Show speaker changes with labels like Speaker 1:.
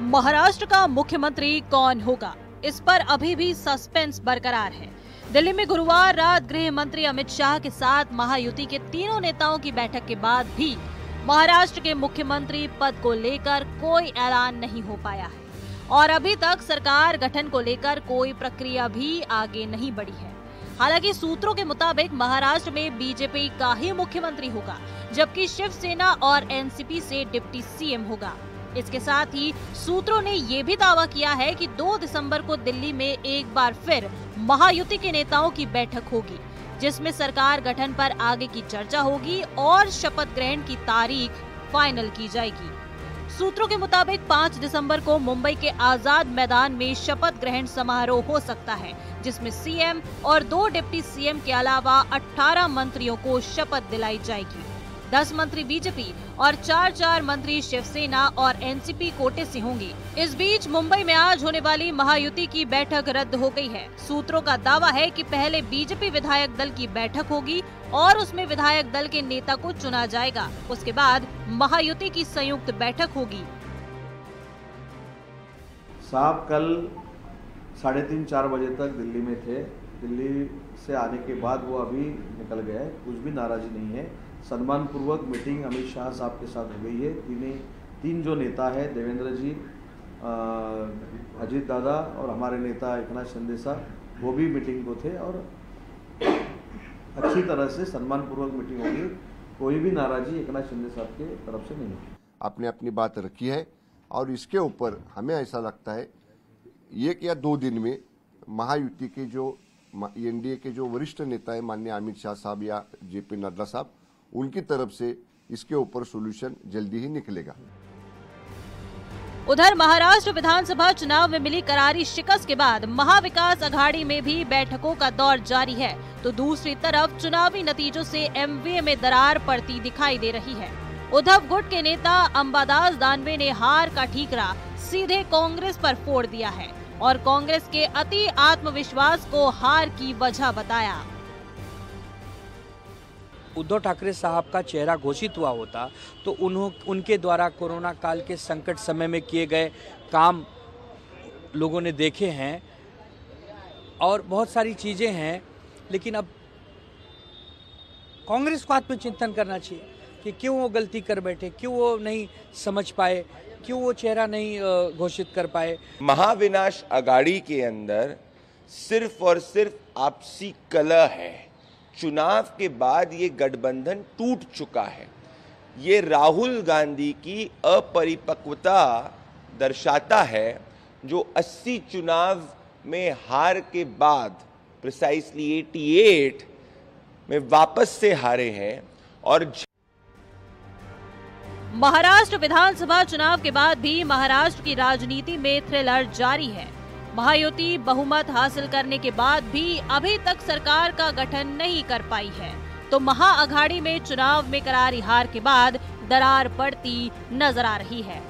Speaker 1: महाराष्ट्र का मुख्यमंत्री कौन होगा, इस पर अभी भी सस्पेंस बरकरार है। दिल्ली में गुरुवार रात गृह मंत्री अमित शाह के साथ महायुति के तीनों नेताओं की बैठक के बाद भी महाराष्ट्र के मुख्यमंत्री पद को लेकर कोई ऐलान नहीं हो पाया है और अभी तक सरकार गठन को लेकर कोई प्रक्रिया भी आगे नहीं बढ़ी है। हालांकि सूत्रों के मुताबिक महाराष्ट्र में बीजेपी का ही मुख्यमंत्री होगा, जबकि शिवसेना और एनसीपी से डिप्टी सीएम होगा। इसके साथ ही सूत्रों ने ये भी दावा किया है कि 2 दिसंबर को दिल्ली में एक बार फिर महायुति के नेताओं की बैठक होगी, जिसमें सरकार गठन पर आगे की चर्चा होगी और शपथ ग्रहण की तारीख फाइनल की जाएगी। सूत्रों के मुताबिक 5 दिसंबर को मुंबई के आजाद मैदान में शपथ ग्रहण समारोह हो सकता है, जिसमें सीएम और 2 डिप्टी सीएम के अलावा 18 मंत्रियों को शपथ दिलाई जाएगी। 10 मंत्री बीजेपी और 4 मंत्री शिवसेना और एनसीपी कोटे से होंगे। इस बीच मुंबई में आज होने वाली महायुति की बैठक रद्द हो गई है। सूत्रों का दावा है कि पहले बीजेपी विधायक दल की बैठक होगी और उसमें विधायक दल के नेता को चुना जाएगा। उसके बाद महायुति की संयुक्त बैठक होगी।
Speaker 2: साहब कल 3:30-4 बजे तक दिल्ली में थे। दिल्ली से आने के बाद वो अभी निकल गए, कुछ भी नाराजी नहीं है। सम्मान पूर्वक मीटिंग अमित शाह साहब के साथ हो गई है। तीन जो नेता है, देवेंद्र जी, अजीत दादा और हमारे नेता एकनाथ शिंदे साहब, वो भी मीटिंग को थे और अच्छी तरह से सम्मान पूर्वक मीटिंग होगी। कोई भी नाराजी एकनाथ शिंदे साहब के तरफ से नहीं है।
Speaker 3: आपने अपनी बात रखी है और इसके ऊपर हमें ऐसा लगता है 1 या 2 दिन में महायुति के जो एनडीए के जो वरिष्ठ नेता है माननीय अमित शाह साहब या जेपी नड्डा साहब, उनकी तरफ से इसके ऊपर सॉल्यूशन जल्दी ही निकलेगा।
Speaker 1: उधर महाराष्ट्र विधानसभा चुनाव में मिली करारी शिकस्त के बाद महाविकास अघाड़ी में भी बैठकों का दौर जारी है, तो दूसरी तरफ चुनावी नतीजों से एमवीए में दरार पड़ती दिखाई दे रही है। उद्धव गुट के नेता अंबादास दानवे ने हार का ठीकरा सीधे कांग्रेस पर फोड़ दिया है और कांग्रेस के अति आत्मविश्वास को हार की वजह बताया।
Speaker 4: उद्धव ठाकरे साहब का चेहरा घोषित हुआ होता तो उनके द्वारा कोरोना काल के संकट समय में किए गए काम लोगों ने देखे हैं और बहुत सारी चीज़ें हैं, लेकिन अब कांग्रेस को आत्मचिंतन करना चाहिए कि क्यों वो गलती कर बैठे, क्यों वो नहीं समझ पाए, क्यों वो चेहरा नहीं घोषित कर पाए।
Speaker 5: महाविनाश अघाड़ी के अंदर सिर्फ और सिर्फ आपसी कलह है। चुनाव के बाद ये गठबंधन टूट चुका है। ये राहुल गांधी की अपरिपक्वता दर्शाता है, जो 80 चुनाव में हार के बाद प्रिसाइसली 88 में वापस से हारे हैं। और
Speaker 1: महाराष्ट्र विधानसभा चुनाव के बाद भी महाराष्ट्र की राजनीति में थ्रिलर जारी है। महायुति बहुमत हासिल करने के बाद भी अभी तक सरकार का गठन नहीं कर पाई है, तो महाअघाड़ी में चुनाव में करारी हार के बाद दरार पड़ती नजर आ रही है।